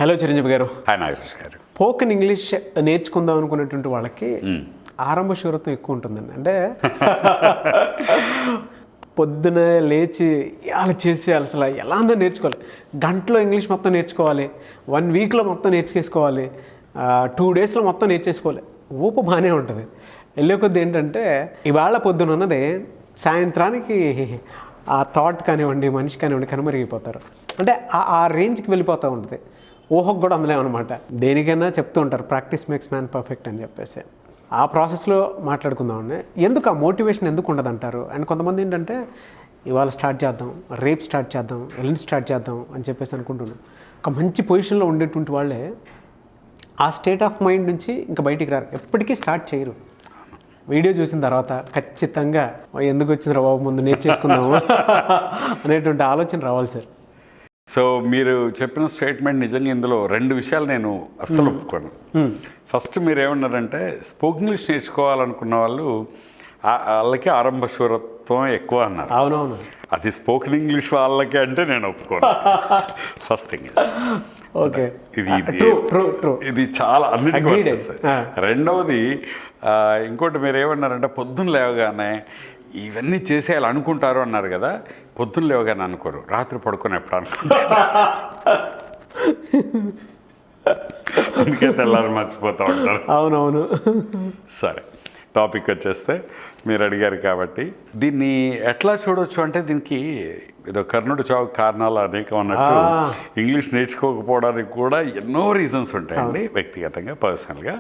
Hello Chiranjeevi గారు. Hi Nagesh గారు. Spoken English నేర్చుకుందాం అనుకునేటువంటి వాళ్ళకి ఆరంభ శూరత్వం ఎక్కువ ఉంటుందండి. అంటే పొద్దున లేచి అలా చేసి అసలు ఎలా అన్నా నేర్చుకోవాలి. గంటలో ఇంగ్లీష్ మొత్తం నేర్చుకోవాలి, 1 వీక్లో మొత్తం నేర్చుకేసుకోవాలి, 2 డేస్లో మొత్తం నేర్చేసుకోవాలి. ఊపు బాగానే ఉంటుంది. వెళ్ళే కొద్ది ఏంటంటే ఇవాళ పొద్దున ఉన్నది సాయంత్రానికి ఆ థాట్ కానివ్వండి, మనిషి కానివ్వండి కనుమరిగిపోతారు. అంటే ఆ రేంజ్కి వెళ్ళిపోతూ ఉంటుంది. ఊహకు కూడా అందలేమన్నమాట. దేనికైనా చెప్తూ ఉంటారు ప్రాక్టీస్ మేక్స్ మ్యాన్ పర్ఫెక్ట్ అని చెప్పేసి. ఆ ప్రాసెస్లో మాట్లాడుకుందామండి. ఎందుకు ఆ మోటివేషన్ ఎందుకు ఉండదు అంటారు? అండ్ కొంతమంది ఏంటంటే ఇవాళ స్టార్ట్ చేద్దాం, రేపు స్టార్ట్ చేద్దాం, ఎల్లుండి స్టార్ట్ చేద్దాం అని చెప్పేసి అనుకుంటున్నాం. ఒక మంచి పొజిషన్లో ఉండేటువంటి వాళ్ళే ఆ స్టేట్ ఆఫ్ మైండ్ నుంచి ఇంకా బయటికి రారు, ఎప్పటికీ స్టార్ట్ చేయరు. వీడియో చూసిన తర్వాత ఖచ్చితంగా ఎందుకు వచ్చిందిరా బాబు, ముందు నేర్చేసుకుందాము అనేటువంటి ఆలోచన రావాలి సార్. సో మీరు చెప్పిన స్టేట్మెంట్ నిజంగా ఇందులో 2 విషయాలు నేను అస్సలు ఒప్పుకోను. ఫస్ట్ మీరు ఏమన్నారంటే స్పోకెన్ ఇంగ్లీష్ నేర్చుకోవాలనుకున్న వాళ్ళకి ఆరంభ శూరత్వం ఎక్కువ అన్నారు. అవునవును, అది స్పోకెన్ ఇంగ్లీష్ వాళ్ళకి అంటే నేను ఒప్పుకోను. ఫస్ట్ థింగ్ ఓకే, ఇది చాలా అన్నిటికీ. రెండవది ఇంకోటి మీరు ఏమన్నారంటే పొద్దున్న లేవగానే ఇవన్నీ చేసేయాలి అనుకుంటారు అన్నారు కదా. పొద్దున్న లేవగానే అనుకోరు, రాత్రి పడుకొని ఎప్పుడు అనుకుంటారు. అందుకే తెల్లారి మర్చిపోతూ ఉంటారు. అవునవును. సరే, టాపిక్ వచ్చేస్తే మీరు అడిగారు కాబట్టి దీన్ని ఎట్లా చూడవచ్చు అంటే దీనికి ఏదో కర్ణుడు చావు కారణాలు అనేకం అన్నట్టు ఇంగ్లీష్ నేర్చుకోకపోవడానికి కూడా ఎన్నో రీజన్స్ ఉంటాయండి, వ్యక్తిగతంగా పర్సనల్గా.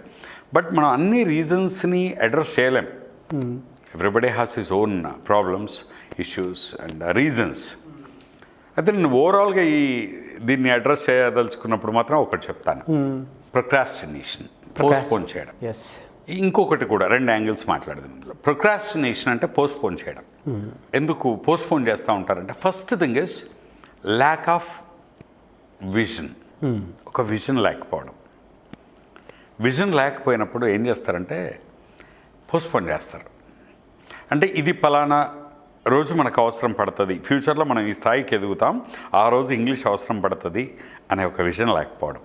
బట్ మనం అన్ని రీజన్స్ని అడ్రస్ చేయలేం. Everybody has his own problems, issues and reasons. అయితే నేను ఓవరాల్గా దీన్ని అడ్రస్ చేయదలుచుకున్నప్పుడు మాత్రం ఒకటి చెప్తాను, ప్రొక్రాస్టినేషన్, పోస్ట్పోన్ చేయడం. ఇంకొకటి కూడా 2 యాంగిల్స్ మాట్లాడదాం ఇందులో. ప్రొక్రాస్టినేషన్ అంటే పోస్ట్పోన్ చేయడం. ఎందుకు పోస్ట్పోన్ చేస్తూ ఉంటారంటే first thing is lack of vision. ఒక విజన్ లేకపోవడం. విజన్ లేకపోయినప్పుడు ఏం చేస్తారంటే పోస్ట్పోన్ చేస్తారు. అంటే ఇది పలానా రోజు మనకు అవసరం పడుతుంది, ఫ్యూచర్లో మనం ఈ స్థాయికి ఎదుగుతాం, ఆ రోజు ఇంగ్లీష్ అవసరం పడుతుంది అనే ఒక విజన్ లేకపోవడం.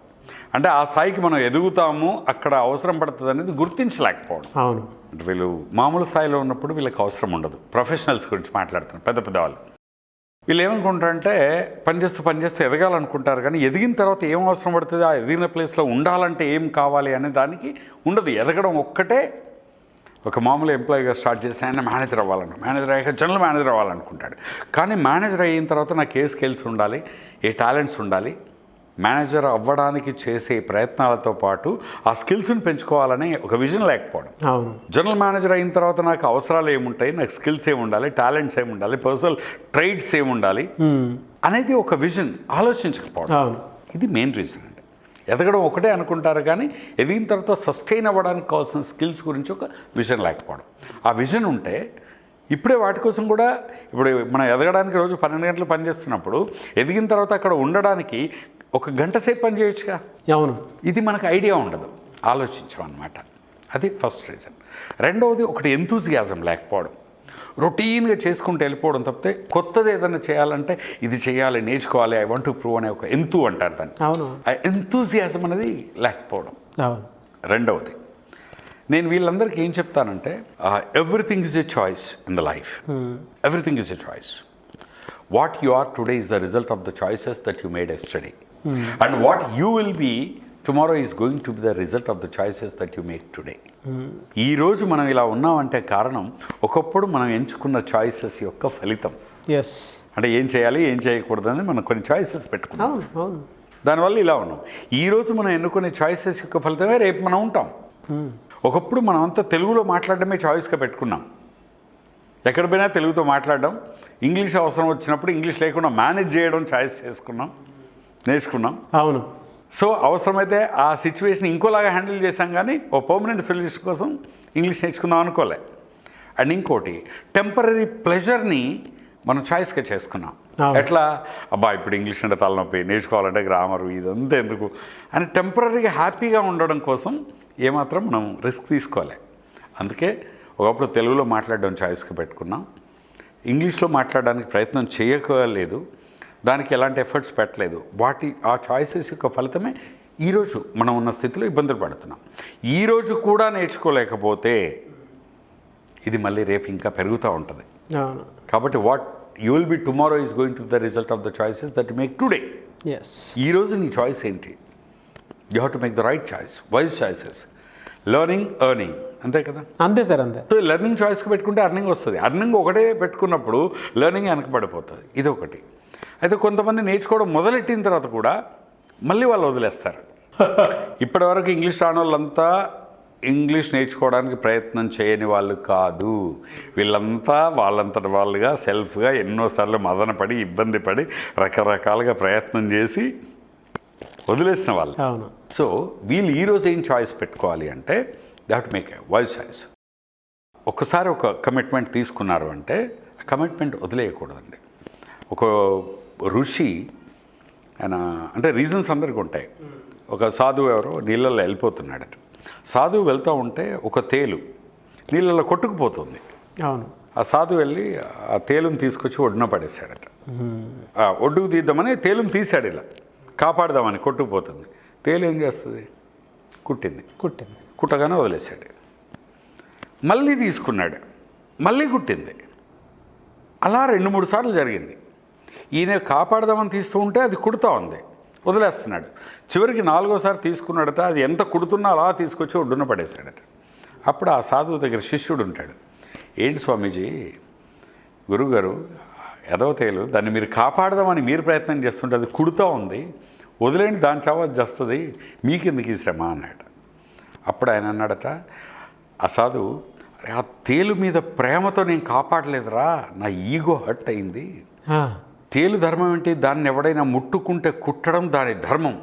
అంటే ఆ స్థాయికి మనం ఎదుగుతాము, అక్కడ అవసరం పడుతుంది అనేది గుర్తించలేకపోవడం. అవును, అంటే వీళ్ళు మామూలు స్థాయిలో ఉన్నప్పుడు వీళ్ళకి అవసరం ఉండదు. ప్రొఫెషనల్స్ గురించి మాట్లాడుతున్నారు, పెద్ద పెద్ద వాళ్ళు. వీళ్ళు ఏమనుకుంటారంటే పనిచేస్తూ ఎదగాలనుకుంటారు, కానీ ఎదిగిన తర్వాత ఏం అవసరం పడుతుంది, ఆ ఎదిగిన ప్లేస్లో ఉండాలంటే ఏం కావాలి అనే దానికి ఉండదు. ఎదగడం ఒక్కటే. ఒక మామూలు ఎంప్లాయీగా స్టార్ట్ చేసి ఆయన మేనేజర్ మేనేజర్ అయ్యాక జనరల్ మేనేజర్ అవ్వాలనుకుంటాడు. కానీ మేనేజర్ అయిన తర్వాత నాకు ఏ స్కిల్స్ ఉండాలి, ఏ టాలెంట్స్ ఉండాలి, మేనేజర్ అవ్వడానికి చేసే ప్రయత్నాలతో పాటు ఆ స్కిల్స్ని పెంచుకోవాలనే ఒక విజన్ లేకపోవడం. జనరల్ మేనేజర్ అయిన తర్వాత నాకు అవసరాలు ఏముంటాయి, నాకు స్కిల్స్ ఏముండాలి, టాలెంట్స్ ఏముండాలి, పర్సనల్ ట్రైట్స్ ఏముండాలి అనేది ఒక విజన్ ఆలోచించకపోవడం. ఇది మెయిన్ రీజన్ అండి. ఎదగడం ఒకటే అనుకుంటారు, కానీ ఎదిగిన తర్వాత సస్టైన్ అవ్వడానికి కావాల్సిన స్కిల్స్ గురించి ఒక విజన్ లేకపోవడం. ఆ విజన్ ఉంటే ఇప్పుడే వాటి కోసం కూడా, ఇప్పుడు మనం ఎదగడానికి రోజు 12 గంటలు పనిచేస్తున్నప్పుడు ఎదిగిన తర్వాత అక్కడ ఉండడానికి 1 గంట సేపు పని చేయొచ్చుగా. అవును, ఇది మనకు ఐడియా ఉండదు, ఆలోచించమన్నమాట. అది ఫస్ట్ రీజన్. రెండవది ఒకటి ఎంతూజియాజం లేకపోవడం. రొటీన్గా చేసుకుంటూ వెళ్ళిపోవడం తప్పితే కొత్తది ఏదైనా చేయాలంటే ఇది చేయాలి, నేర్చుకోవాలి, ఐ వాంట్ టు ప్రూవ్ అనే ఒక అంటారు దాన్ని. అవును, ఆ ఎంతూజియాజం అనేది లేకపోవడం. రెండవది నేను వీళ్ళందరికీ ఏం చెప్తానంటే everything is a choice in the life. Everything is a choice. What you are today is the result of the choices that you made yesterday. And what you will be tomorrow is going to be the result of the choices that you make today. ఈరోజు మనం ఇలా ఉన్నామంటే కారణం ఒకప్పుడు మనం ఎంచుకున్న choices యొక్క ఫలితం. అంటే ఏం చేయాలి, ఏం చేయకూడదని మనం కొన్ని చాయిసెస్ పెట్టుకున్నాం, దానివల్ల ఇలా ఉన్నాం. ఈరోజు మనం ఎన్నుకునే చాయిసెస్ యొక్క ఫలితమే రేపు మనం ఉంటాం. ఒకప్పుడు మనం అంతా తెలుగులో మాట్లాడడమే చాయిస్గా పెట్టుకున్నాం. ఎక్కడ పోయినా తెలుగుతో మాట్లాడడం, ఇంగ్లీష్ అవసరం వచ్చినప్పుడు ఇంగ్లీష్ లేకుండా మేనేజ్ చేయడం చాయిస్ చేసుకున్నాం, నేర్చుకున్నాం. అవును. సో అవసరమైతే ఆ సిచ్యువేషన్ ఇంకోలాగా హ్యాండిల్ చేశాం, కానీ ఓ పర్మనెంట్ సొల్యూషన్ కోసం ఇంగ్లీష్ నేర్చుకుందాం అనుకోలే. అండ్ ఇంకోటి టెంపరీ ప్లెజర్ని మనం చాయిస్గా చేసుకున్నాం. ఎట్లా, అబ్బా ఇప్పుడు ఇంగ్లీష్ అంటే తలనొప్పి, నేర్చుకోవాలంటే గ్రామరు, ఇదంతా ఎందుకు అని టెంపరీగా హ్యాపీగా ఉండడం కోసం ఏమాత్రం మనం రిస్క్ తీసుకోలే. అందుకే ఒకప్పుడు తెలుగులో మాట్లాడడం చాయిస్గా పెట్టుకున్నాం, ఇంగ్లీష్లో మాట్లాడడానికి ప్రయత్నం చేయలేదు. దానికి ఎలాంటి ఎఫర్ట్స్ పెట్టలేదు. ఆ చాయిసెస్ యొక్క ఫలితమే ఈరోజు మనం ఉన్న స్థితిలో ఇబ్బందులు పడుతున్నాం. ఈరోజు కూడా నేర్చుకోలేకపోతే ఇది మళ్ళీ రేపు ఇంకా పెరుగుతూ ఉంటుంది. కాబట్టి you will be tomorrow is going to the result of the choices that you make today. ఈరోజు నీ చాయిస్ ఏంటి? You have to make the right choice, wise choices. Learning, earning, అంతే కదా? అంతే సార్, అంతే. సో లెర్నింగ్ చాయిస్కి పెట్టుకుంటే earning వస్తుంది. Earning ఒకటే పెట్టుకున్నప్పుడు లెర్నింగ్ వెనకబడిపోతుంది. ఇది ఒకటి. అయితే కొంతమంది నేర్చుకోవడం మొదలెట్టిన తర్వాత కూడా మళ్ళీ వాళ్ళు వదిలేస్తారు. ఇప్పటివరకు ఇంగ్లీష్ రాని వాళ్ళంతా ఇంగ్లీష్ నేర్చుకోవడానికి ప్రయత్నం చేయని వాళ్ళు కాదు. వీళ్ళంతా వాళ్ళంతటి వాళ్ళుగా సెల్ఫ్గా ఎన్నోసార్లు మదనపడి ఇబ్బంది పడి రకరకాలుగా ప్రయత్నం చేసి వదిలేసిన వాళ్ళు. సో వీళ్ళు ఈరోజు ఏం చాయిస్ పెట్టుకోవాలి అంటే they have to make a wise choice. ఒక్కసారి ఒక కమిట్మెంట్ తీసుకున్నారు అంటే ఆ కమిట్మెంట్ వదిలేయకూడదండి. ఒక ఋషి ఆయన, అంటే రీజన్స్ అందరికీ ఉంటాయి. ఒక సాధువు ఎవరో నీళ్ళల్లో వెళ్ళిపోతున్నాడట. సాధువు వెళ్తూ ఉంటే ఒక తేలు నీళ్ళల్లో కొట్టుకుపోతుంది. అవును. ఆ సాధువు వెళ్ళి ఆ తేలుని తీసుకొచ్చి ఒడ్డున పడేశాడట. ఒడ్డుకు తీద్దామని తేలుని తీశాడు, ఇలా కాపాడదామని. కొట్టుకుపోతుంది. తేలు ఏం చేస్తుంది? కుట్టింది. కుట్టగానే వదిలేశాడు. మళ్ళీ తీసుకున్నాడు, మళ్ళీ కుట్టింది. అలా 2-3 సార్లు జరిగింది. ఈయన కాపాడదామని తీస్తూ ఉంటే అది కుడుతూ ఉంది, వదిలేస్తున్నాడు. చివరికి 4వసారి తీసుకున్నాడట. అది ఎంత కుడుతున్నా అలా తీసుకొచ్చి ఒడ్డున పడేశాడట. అప్పుడు ఆ సాధువు దగ్గర శిష్యుడు ఉంటాడు. ఏంటి స్వామీజీ, గురువుగారు, ఎదవతేలు దాన్ని మీరు కాపాడదామని మీరు ప్రయత్నం చేస్తుంటే అది కుడుతూ ఉంది, వదిలేండి, దాని చావ చేస్తుంది, మీకెందుకు ఈ శ్రమ అన్నాడు. అప్పుడు ఆయన అన్నాడట, ఆ సాధువు, ఆ తేలు మీద ప్రేమతో నేను కాపాడలేదురా, నా ఈగో హర్ట్ అయింది. తేలు ధర్మం ఏంటి? దాన్ని ఎవడైనా ముట్టుకుంటే కుట్టడం దాని ధర్మం.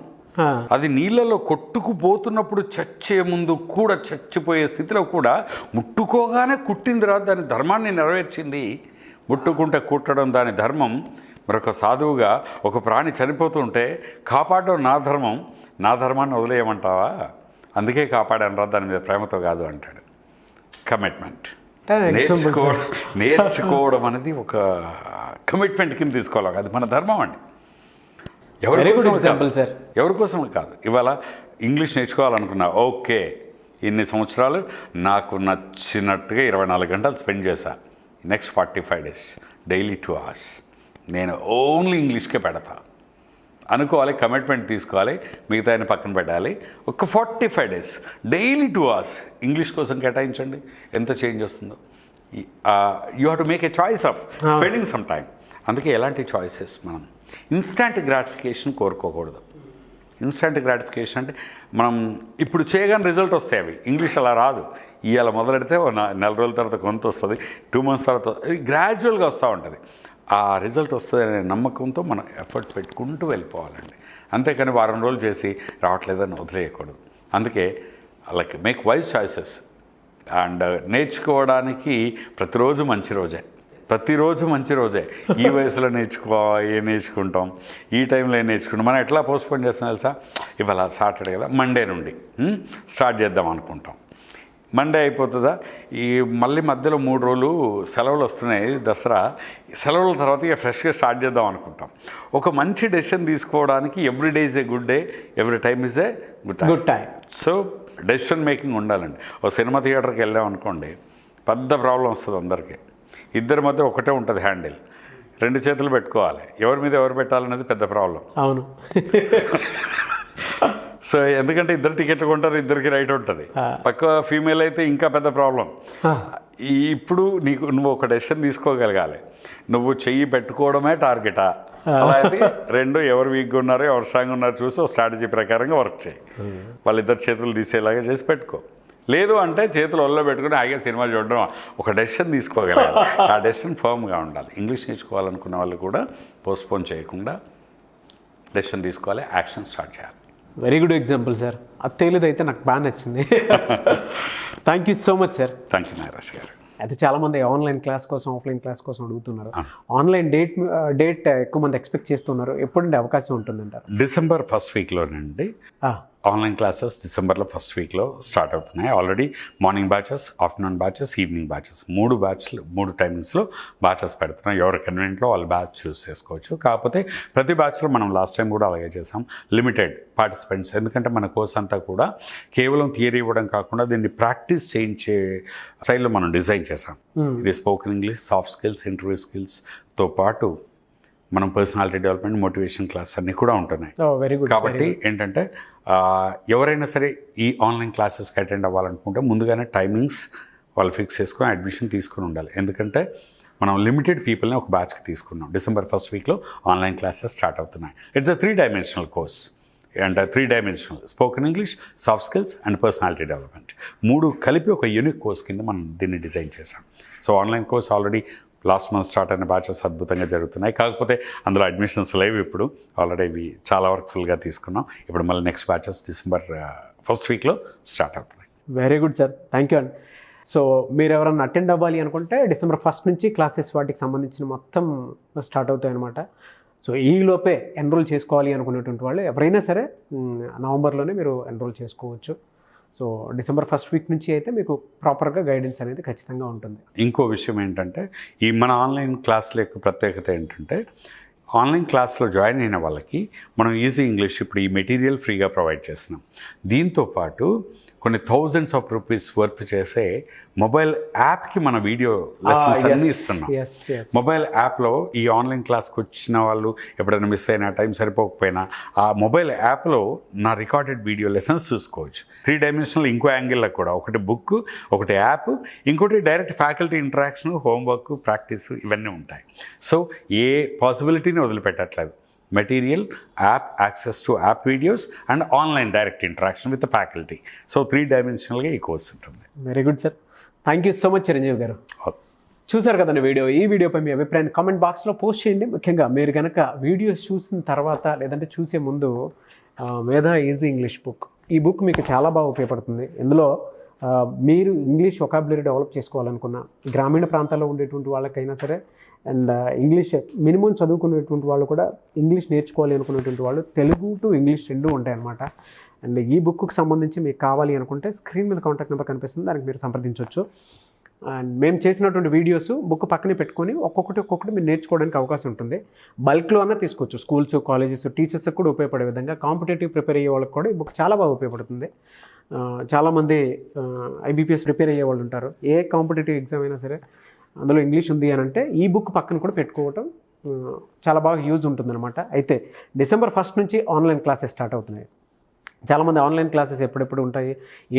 అది నీళ్ళలో కొట్టుకుపోతున్నప్పుడు చచ్చే ముందు కూడా, చచ్చిపోయే స్థితిలో కూడా ముట్టుకోగానే కుట్టిందిరా, దాని ధర్మాన్ని నెరవేర్చింది. ముట్టుకుంటే కుట్టడం దాని ధర్మం. మరొక సాధువుగా ఒక ప్రాణి చనిపోతుంటే కాపాడడం నా ధర్మం, నా ధర్మాన్ని వదిలేయమంటావా? అందుకే కాపాడాను రా, దాని మీద ప్రేమతో కాదు అంటాడు. కమిట్మెంట్. నేర్చుకోవడం అనేది ఒక కమిట్మెంట్ కింద తీసుకోవాలి. అది మన ధర్మం అండి. ఎవరి కోసం కాదు. ఇవాళ ఇంగ్లీష్ నేర్చుకోవాలనుకున్నా, ఓకే, ఇన్ని సంవత్సరాలు నాకు నచ్చినట్టుగా 24 గంటలు స్పెండ్ చేశా. నెక్స్ట్ 45 days డైలీ 2 hours నేను ఓన్లీ ఇంగ్లీష్కే పెడతా అనుకోవాలి. కమిట్మెంట్ తీసుకోవాలి. మిగతా ఆయన పక్కన పెట్టాలి. ఒక 45 days డైలీ 2 hours ఇంగ్లీష్ కోసం కేటాయించండి. ఎంత చేంజ్ వస్తుందో. You have to make a choice of spending some time. అందుకే ఎలాంటి చాయిసెస్ మనం ఇన్స్టాంట్ గ్రాటిఫికేషన్ కోరుకోకూడదు. ఇన్స్టాంట్ గ్రాటిఫికేషన్ అంటే మనం ఇప్పుడు చేయగానే రిజల్ట్ వస్తాయి. అవి ఇంగ్లీష్ అలా రాదు. ఇవాళ మొదలెడితే 4 రోజుల తర్వాత కొంత వస్తుంది, 2 months తర్వాత గ్రాడ్యువల్గా వస్తూ ఉంటుంది. ఆ రిజల్ట్ వస్తుందనే నమ్మకంతో మనం ఎఫర్ట్ పెట్టుకుంటూ వెళ్ళిపోవాలండి. అంతేకాని వారం రోజులు చేసి రావట్లేదని వదిలేయకూడదు. అందుకే like make wise choices. And నేర్చుకోవడానికి ప్రతిరోజు మంచి రోజే. ఈ వయసులో ఏం నేర్చుకుంటాం, ఈ టైంలో ఏం నేర్చుకుంటాం. మనం ఎట్లా పోస్ట్పోన్ చేస్తాం తెలుసా? ఇవాళ సాటర్డే కదా, మండే నుండి స్టార్ట్ చేద్దాం అనుకుంటాం. మండే అయిపోతుందా? ఈ మళ్ళీ మధ్యలో 3 రోజులు సెలవులు వస్తున్నాయి, దసరా సెలవుల తర్వాత ఇక ఫ్రెష్గా స్టార్ట్ చేద్దాం అనుకుంటాం. ఒక మంచి డెసిషన్ తీసుకోవడానికి every day is a good day, every time is a good time. So decision making ఉండాలండి. ఒక సినిమా థియేటర్కి వెళ్ళాం అనుకోండి, పెద్ద ప్రాబ్లం వస్తుంది అందరికీ. ఇద్దరి మధ్య ఒకటే ఉంటుంది హ్యాండిల్, 2 చేతులు పెట్టుకోవాలి. ఎవరి మీద ఎవరు పెట్టాలనేది పెద్ద ప్రాబ్లం. అవును. సో ఎందుకంటే ఇద్దరు టికెట్లు కొంటారు, ఇద్దరికి రైట్ ఉంటుంది. పక్క ఫీమేల్ అయితే ఇంకా పెద్ద ప్రాబ్లం. ఇప్పుడు నువ్వు ఒక డెసిషన్ తీసుకోగలగాలి. నువ్వు చెయ్యి పెట్టుకోవడమే టార్గెటా, అలా అయితే 2 ఎవరు వీక్గా ఉన్నారో ఎవరు స్ట్రాంగ్ ఉన్నారో చూసి ఒక స్ట్రాటజీ ప్రకారంగా వర్క్ చేయి. వాళ్ళిద్దరు చేతులు తీసేలాగా చేసి పెట్టుకో. లేదు అంటే చేతులు ఒళ్ళో పెట్టుకుని ఆగే సినిమా చూడడం. ఒక డెసిషన్ తీసుకోగలగాలి. ఆ డెసిషన్ ఫర్మ్గా ఉండాలి. ఇంగ్లీష్ నేర్చుకోవాలనుకున్న వాళ్ళు కూడా పోస్ట్పోన్ చేయకుండా డెసిషన్ తీసుకోవాలి, యాక్షన్ స్టార్ట్ చేయాలి. Very good example sir. అది తేలిదైతే నాకు బాగా నచ్చింది. Thank you so much sir. Thank you Nagaraj గారు. అయితే చాలామంది ఆన్లైన్ క్లాస్ కోసం, ఆఫ్లైన్ క్లాస్ కోసం అడుగుతున్నారు. ఆన్లైన్ డేట్ ఎక్కువ మంది ఎక్స్పెక్ట్ చేస్తున్నారు. ఎప్పుడంటే అవకాశం ఉంటుందంటారు? December 1st weekలోనండి. ఆన్లైన్ క్లాసెస్ డిసెంబర్లో ఫస్ట్ వీక్లో స్టార్ట్ అవుతున్నాయి. Already morning batches, afternoon batches, evening batches, 3 టైమింగ్స్లో బ్యాచెస్ పెడుతున్నాం. ఎవరి కన్వీనియంట్లో వాళ్ళు బ్యాచ్ చూస్ చేసుకోవచ్చు. కాకపోతే ప్రతి బ్యాచ్లో మనం లాస్ట్ టైం కూడా అలాగే చేసాం, లిమిటెడ్ పార్టిసిపెంట్స్. ఎందుకంటే మన కోర్స్ అంతా కూడా కేవలం థియరీ ఇవ్వడం కాకుండా దీన్ని ప్రాక్టీస్ చేయించే స్టైల్లో మనం డిజైన్ చేసాం. ఇది spoken English, soft skills, interview స్కిల్స్తో పాటు మనం పర్సనాలిటీ డెవలప్మెంట్, మోటివేషన్ క్లాస్ అన్నీ కూడా ఉంటున్నాయి. Very good. కాబట్టి ఏంటంటే ఎవరైనా సరే ఈ ఆన్లైన్ క్లాసెస్కి అటెండ్ అవ్వాలనుకుంటే ముందుగానే టైమింగ్స్ వాళ్ళు ఫిక్స్ చేసుకొని అడ్మిషన్ తీసుకుని ఉండాలి. ఎందుకంటే మనం లిమిటెడ్ పీపుల్ని ఒక బ్యాచ్కి తీసుకున్నాం. డిసెంబర్ ఫస్ట్ వీక్లో ఆన్లైన్ క్లాసెస్ స్టార్ట్ అవుతున్నాయి. It's a 3-dimensional course. And 3-dimensional spoken English, soft skills and personality development 3 కలిపి ఒక యూనిక్ కోర్స్ కింద మనం దీన్ని డిజైన్ చేసాం. So online course already last month start అయిన బ్యాచెస్ అద్భుతంగా జరుగుతున్నాయి. కాకపోతే అందులో అడ్మిషన్స్ లేవు. ఇప్పుడు ఆల్రెడీ ఇవి చాలా వరకు ఫుల్గా తీసుకున్నాం. ఇప్పుడు మళ్ళీ నెక్స్ట్ బ్యాచెస్ డిసెంబర్ ఫస్ట్ వీక్లో స్టార్ట్ అవుతున్నాయి. Very good sir, thank you అండి. సో మీరు ఎవరన్నా అటెండ్ అవ్వాలి అనుకుంటే డిసెంబర్ 1 నుంచి క్లాసెస్ వాటికి సంబంధించిన మొత్తం స్టార్ట్ అవుతాయి అనమాట. సో ఈలోపే ఎన్రోల్ చేసుకోవాలి అనుకునేటువంటి వాళ్ళు ఎవరైనా సరే నవంబర్లోనే మీరు ఎన్రోల్ చేసుకోవచ్చు. సో డిసెంబర్ ఫస్ట్ వీక్ నుంచి అయితే మీకు ప్రాపర్గా గైడెన్స్ అనేది ఖచ్చితంగా ఉంటుంది. ఇంకో విషయం ఏంటంటే ఈ మన ఆన్లైన్ క్లాసుల యొక్క ప్రత్యేకత ఏంటంటే ఆన్లైన్ క్లాస్లో జాయిన్ అయిన వాళ్ళకి మనం ఈజీ ఇంగ్లీష్ ఇప్పుడు ఈ మెటీరియల్ ఫ్రీగా ప్రొవైడ్ చేస్తున్నాం. దీంతోపాటు కొన్ని థౌజండ్స్ ఆఫ్ రూపీస్ వర్త్ చేసే మొబైల్ యాప్కి మన వీడియో లెసన్స్ అన్నీ ఇస్తున్నాం. మొబైల్ యాప్లో ఈ ఆన్లైన్ క్లాస్కి వచ్చిన వాళ్ళు ఎప్పుడైనా మిస్ అయినా, టైం సరిపోకపోయినా ఆ మొబైల్ యాప్లో నా రికార్డెడ్ వీడియో లెసన్స్ చూసుకోవచ్చు. 3-dimensional ఇంకో యాంగిల్లో కూడా, ఒకటి బుక్, ఒకటి యాప్, ఇంకోటి direct faculty interaction, homework, practice ఇవన్నీ ఉంటాయి. సో ఏ పాసిబిలిటీని వదిలిపెట్టట్లేదు. Material, app, access to app videos and online direct interaction with faculty. So 3-dimensionalగా ఈ కోర్స్ ఉంటుంది. Very good sir, thank you so much Chiranjeevi garu. చూసారు కదండి వీడియో. ఈ వీడియోపై మీ అభిప్రాయాన్ని కామెంట్ బాక్స్లో పోస్ట్ చేయండి. ముఖ్యంగా మీరు కనుక వీడియోస్ చూసిన తర్వాత లేదంటే చూసే ముందు మేధా ఈజీ ఇంగ్లీష్ బుక్, ఈ బుక్ మీకు చాలా బాగా ఉపయోగపడుతుంది. ఇందులో మీరు ఇంగ్లీష్ వొకాబులరీ డెవలప్ చేసుకోవాలనుకున్న గ్రామీణ ప్రాంతాల్లో ఉండేటువంటి వాళ్ళకైనా సరే అండ్ ఇంగ్లీష్ మినిమం చదువుకునేటువంటి వాళ్ళు కూడా ఇంగ్లీష్ నేర్చుకోవాలి అనుకునేటువంటి వాళ్ళు తెలుగు టు ఇంగ్లీష్ 2 ఉంటాయన్నమాట. అండ్ ఈ బుక్కి సంబంధించి మీకు కావాలి అనుకుంటే స్క్రీన్ మీద కాంటాక్ట్ నెంబర్ కనిపిస్తుంది, దానికి మీరు సంప్రదించవచ్చు. అండ్ మేము చేసినటువంటి వీడియోస్ బుక్ పక్కనే పెట్టుకొని ఒక్కొక్కటి మీరు నేర్చుకోవడానికి అవకాశం ఉంటుంది. బల్క్లో అన్నా తీసుకోవచ్చు. స్కూల్స్, కాలేజెస్, టీచర్స్కి కూడా ఉపయోగపడే విధంగా కాంపిటేటివ్ ప్రిపేర్ అయ్యే వాళ్ళకి కూడా ఈ బుక్ చాలా బాగా ఉపయోగపడుతుంది. చాలామంది IBPS ప్రిపేర్ అయ్యే వాళ్ళు ఉంటారు. ఏ కాంపిటేటివ్ ఎగ్జామ్ అయినా సరే అందులో ఇంగ్లీష్ ఉంది అని అంటే ఈ బుక్ పక్కన కూడా పెట్టుకోవటం చాలా బాగా యూజ్ ఉంటుందన్నమాట. అయితే డిసెంబర్ 1 నుంచి ఆన్లైన్ క్లాసెస్ స్టార్ట్ అవుతున్నాయి. చాలామంది ఆన్లైన్ క్లాసెస్ ఎప్పుడెప్పుడు ఉంటాయి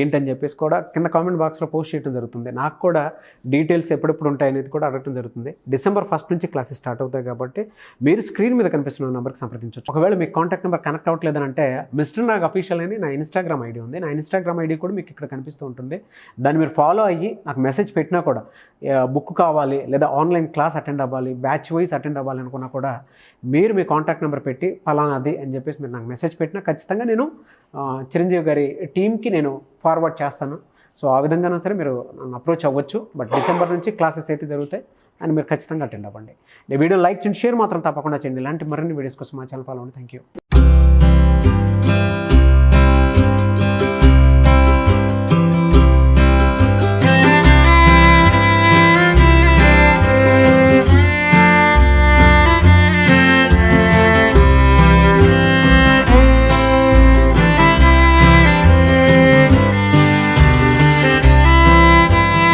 ఏంటని చెప్పేసి కూడా కింద కామెంట్ బాక్స్లో పోస్ట్ చేయడం జరుగుతుంది. నాకు కూడా డీటెయిల్స్ ఎప్పుడెప్పుడు ఉంటాయి అనేది కూడా అడగడం జరుగుతుంది. డిసెంబర్ 1 నుంచి క్లాసెస్ స్టార్ట్ అవుతాయి కాబట్టి మీరు స్క్రీన్ మీద కనిపిస్తున్న నెంబర్కి సంప్రదించవచ్చు. ఒకవేళ మీకు కాంటాక్ట్ నెంబర్ కనెక్ట్ అవ్వట్లేదంటే మిస్టర్ నాగ్ అఫీషియల్ అని నా ఇన్స్టాగ్రామ్ ఐడి ఉంది. నా ఇన్స్టాగ్రామ్ ఐడి కూడా మీకు ఇక్కడ కనిపిస్తూ ఉంటుంది. దాన్ని మీరు ఫాలో అయ్యి నాకు మెసేజ్ పెట్టినా కూడా బుక్ కావాలి లేదా ఆన్లైన్ క్లాస్ అటెండ్ అవ్వాలి, బ్యాచ్ వైజ్ అటెండ్ అవ్వాలి అనుకున్నా కూడా మీరు మీ కాంటాక్ట్ నెంబర్ పెట్టి ఫలానాది అని చెప్పేసి మీరు నాకు మెసేజ్ పెట్టినా ఖచ్చితంగా నేను చిరంజీవి గారి టీమ్కి నేను ఫార్వర్డ్ చేస్తాను. సో ఆ విధంగానే సరే మీరు నన్ను అప్రోచ్ అవ్వచ్చు. బట్ డిసెంబర్ నుంచి క్లాసెస్ అయితే జరుగుతాయి అని మీరు ఖచ్చితంగా అటెండ్ అవ్వండి. వీడియో లైక్ చేయండి, షేర్ మాత్రం తప్పకుండా చేయండి. ఇలాంటి మరిన్ని వీడియోస్ కోసం మా ఛానల్ ఫాలో అవ్వండి. Thank you.